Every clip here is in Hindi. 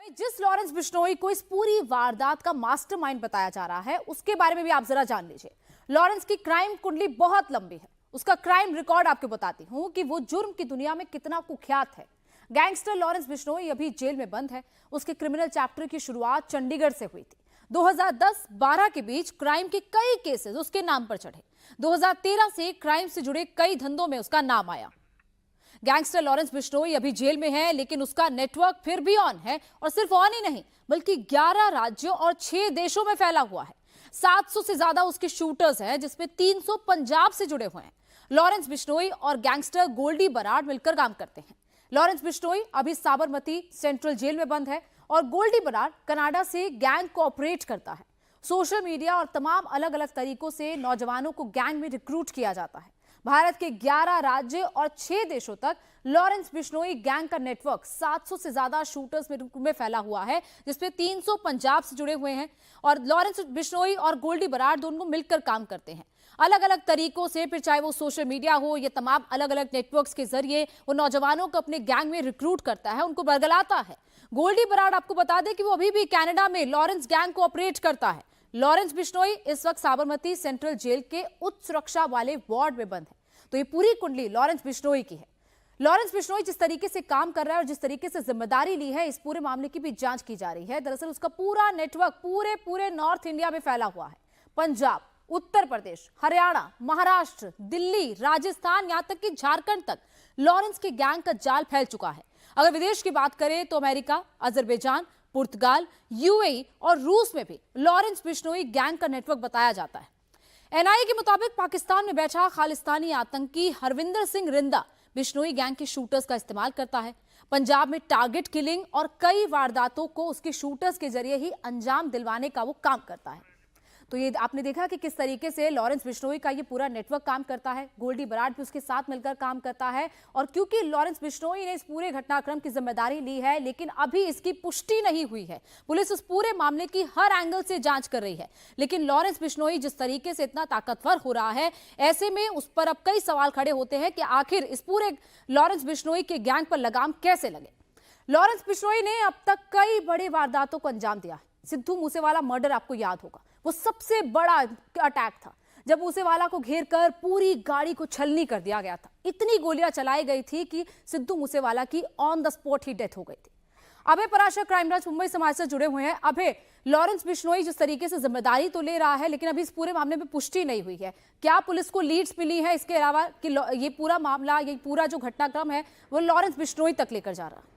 जिस लॉरेंस बिश्नोई को इस पूरी वारदात का मास्टरमाइंड बताया जा रहा है, उसके बारे में भी आप जरा जान लीजिए। लॉरेंस की क्राइम कुंडली बहुत लंबी है। उसका क्राइम रिकॉर्ड आपको बताती हूं कि वो जुर्म की दुनिया में कितना कुख्यात है। गैंगस्टर लॉरेंस बिश्नोई अभी जेल में बंद है। उसके क्रिमिनल चैप्टर की शुरुआत चंडीगढ़ से हुई थी। 2010-12 के बीच क्राइम के कई केसेस उसके नाम पर चढ़े। 2013 से क्राइम से जुड़े कई धंधों में उसका नाम आया। गैंगस्टर लॉरेंस बिश्नोई अभी जेल में है, लेकिन उसका नेटवर्क फिर भी ऑन है, और सिर्फ ऑन ही नहीं बल्कि 11 राज्यों और 6 देशों में फैला हुआ है। 700 से ज्यादा उसके शूटर्स हैं, जिसमें 300 पंजाब से जुड़े हुए हैं। लॉरेंस बिश्नोई और गैंगस्टर गोल्डी बराड़ मिलकर काम करते हैं। लॉरेंस बिश्नोई अभी साबरमती सेंट्रल जेल में बंद है और गोल्डी बराड़ कनाडा से गैंग कोऑपरेट करता है। सोशल मीडिया और तमाम अलग अलग तरीकों से नौजवानों को गैंग में रिक्रूट किया जाता है। भारत के 11 राज्य और 6 देशों तक लॉरेंस बिश्नोई गैंग का नेटवर्क 700 से ज्यादा शूटर्स में फैला हुआ है, जिसमें 300 पंजाब से जुड़े हुए हैं। और लॉरेंस बिश्नोई और गोल्डी बराड़ दोनों मिलकर काम करते हैं अलग अलग तरीकों से, फिर चाहे वो सोशल मीडिया हो या तमाम अलग अलग नेटवर्क्स के जरिए वो नौजवानों को अपने गैंग में रिक्रूट करता है, उनको बरगलाता है। गोल्डी बराड़ आपको बता दें कि वो अभी भी कनाडा में लॉरेंस गैंग को ऑपरेट करता है। लॉरेंस बिश्नोई इस वक्त साबरमती सेंट्रल जेल के उच्च सुरक्षा वाले वार्ड में बंद है। तो ये पूरी कुंडली लॉरेंस बिश्नोई की है। लॉरेंस बिश्नोई जिस तरीके से काम कर रहा है और जिस तरीके से जिम्मेदारी ली है, इस पूरे मामले की भी जांच की जा रही है। दरअसल उसका पूरा नेटवर्क पूरे नॉर्थ इंडिया में फैला हुआ है। पंजाब, उत्तर प्रदेश, हरियाणा, महाराष्ट्र, दिल्ली, राजस्थान, यहां तक कि झारखंड तक लॉरेंस के गैंग का जाल फैल चुका है। अगर विदेश की बात करें तो अमेरिका, अजरबैजान, पुर्तगाल, यूएई और रूस में भी लॉरेंस बिश्नोई गैंग का नेटवर्क बताया जाता है। एनआईए के मुताबिक पाकिस्तान में बैठा खालिस्तानी आतंकी हरविंदर सिंह रिंदा बिश्नोई गैंग के शूटर्स का इस्तेमाल करता है। पंजाब में टारगेट किलिंग और कई वारदातों को उसके शूटर्स के जरिए ही अंजाम दिलवाने का वो काम करता है। तो ये आपने देखा कि किस तरीके से लॉरेंस बिश्नोई का ये पूरा नेटवर्क काम करता है। गोल्डी बराड़ भी उसके साथ मिलकर काम करता है। और क्योंकि लॉरेंस बिश्नोई ने इस पूरे घटनाक्रम की जिम्मेदारी ली है, लेकिन अभी इसकी पुष्टि नहीं हुई है। पुलिस उस पूरे मामले की हर एंगल से जांच कर रही है, लेकिन लॉरेंस बिश्नोई जिस तरीके से इतना ताकतवर हो रहा है, ऐसे में उस पर अब कई सवाल खड़े होते हैं कि आखिर इस पूरे लॉरेंस बिश्नोई के गैंग पर लगाम कैसे लगे। लॉरेंस बिश्नोई ने अब तक कई बड़े वारदातों को अंजाम दिया है। सिद्धू मूसेवाला मर्डर आपको याद होगा, वो सबसे बड़ा अटैक था, जब मूसेवाला को घेर कर पूरी गाड़ी को छलनी कर दिया गया था। इतनी गोलियां चलाई गई थी कि सिद्धू मूसेवाला की on the spot he death हो गई थी। अभय पराशर क्राइम ब्रांच मुंबई से हमारे साथ जुड़े हुए हैं। अभय, लॉरेंस बिश्नोई जिस तरीके से जिम्मेदारी तो ले रहा है, लेकिन अभी इस पूरे मामले में पुष्टि नहीं हुई है। क्या पुलिस को लीड्स मिली है इसके अलावा कि ये पूरा मामला, ये पूरा जो घटनाक्रम है वो लॉरेंस बिश्नोई तक लेकर जा रहा है?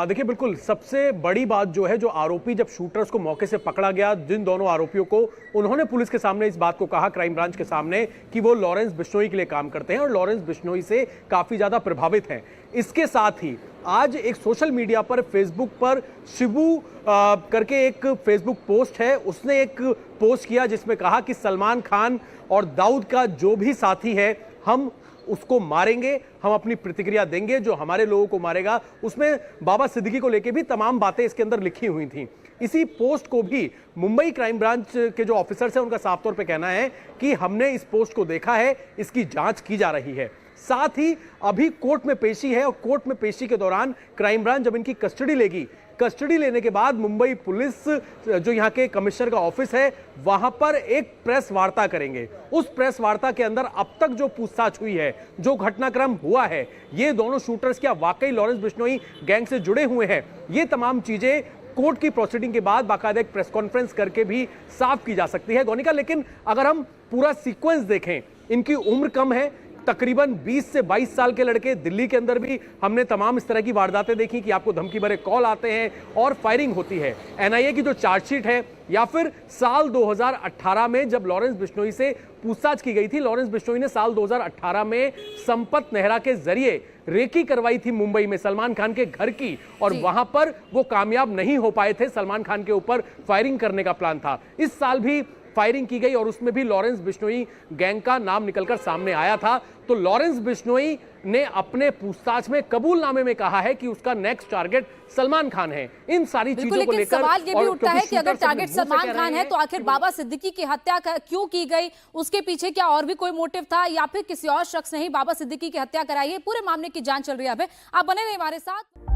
देखिए, बिल्कुल सबसे बड़ी बात जो है, जो आरोपी जब शूटर्स को मौके से पकड़ा गया, जिन दोनों आरोपियों को, उन्होंने पुलिस के सामने इस बात को कहा, क्राइम ब्रांच के सामने, कि वो लॉरेंस बिश्नोई के लिए काम करते हैं और लॉरेंस बिश्नोई से काफी ज्यादा प्रभावित हैं। इसके साथ ही आज एक सोशल मीडिया पर, फेसबुक पर शिबू करके एक फेसबुक पोस्ट है, उसने एक पोस्ट किया जिसमें कहा कि सलमान खान और दाऊद का जो भी साथी है, हम उसको मारेंगे, हम अपनी प्रतिक्रिया देंगे, जो हमारे लोगों को मारेगा। उसमें बाबा सिद्दीकी को लेकर भी तमाम बातें इसके अंदर लिखी हुई थी। इसी पोस्ट को भी मुंबई क्राइम ब्रांच के जो ऑफिसर्स हैं, उनका साफ तौर पे कहना है कि हमने इस पोस्ट को देखा है, इसकी जांच की जा रही है। साथ ही अभी कोर्ट में पेशी है और कोर्ट में पेशी के दौरान क्राइम ब्रांच जब इनकी कस्टडी लेगी, कस्टडी लेने के बाद मुंबई पुलिस जो यहाँ के कमिश्नर का ऑफिस है, वहां पर एक प्रेस वार्ता करेंगे। उस प्रेस वार्ता के अंदर अब तक जो पूछताछ हुई है, जो घटनाक्रम हुआ है, ये दोनों शूटर्स क्या वाकई लॉरेंस बिश्नोई गैंग से जुड़े हुए हैं, ये तमाम चीजें कोर्ट की प्रोसीडिंग के बाद बाकायदा एक प्रेस कॉन्फ्रेंस करके भी साफ की जा सकती है, गोनिका। लेकिन अगर हम पूरा सीक्वेंस देखें, इनकी उम्र कम है, तकरीबन 20 से 22 साल के लड़के। दिल्ली के अंदर भी हमने तमाम इस तरह की वारदातें देखी कि आपको धमकी भरे कॉल आते हैं और फायरिंग होती है। एनआईए की जो चार्जशीट है, या फिर साल 2018 में जब लॉरेंस बिश्नोई से पूछताछ की गई थी, लॉरेंस बिश्नोई ने साल 2018 में संपत नेहरा के जरिए रेकी करवाई थी मुंबई में सलमान खान के घर की, और वहां पर वो कामयाब नहीं हो पाए थे। सलमान खान के ऊपर फायरिंग करने का प्लान था। इस साल भी फायरिंग की गई और उसमें भी लॉरेंस बिश्नोई गैंग का नाम निकलकर सामने आया था। तो लॉरेंस बिश्नोई ने अपने पूछताछ में कबूलनामे में कहा है कि उसका नेक्स्ट टारगेट सलमान खान है। इन सारी चीजों को लेकिन लेकर सवाल ये भी उठता है कि अगर टारगेट शूटर सलमान खान है तो आखिर बाबा सिद्दीकी की हत्या क्यों की गई? उसके पीछे क्या और भी कोई मोटिव था या फिर किसी और शख्स ने ही बाबा सिद्दीकी की हत्या कराई है? पूरे मामले की जांच चल रही है। अब आप बने रहिए हमारे साथ।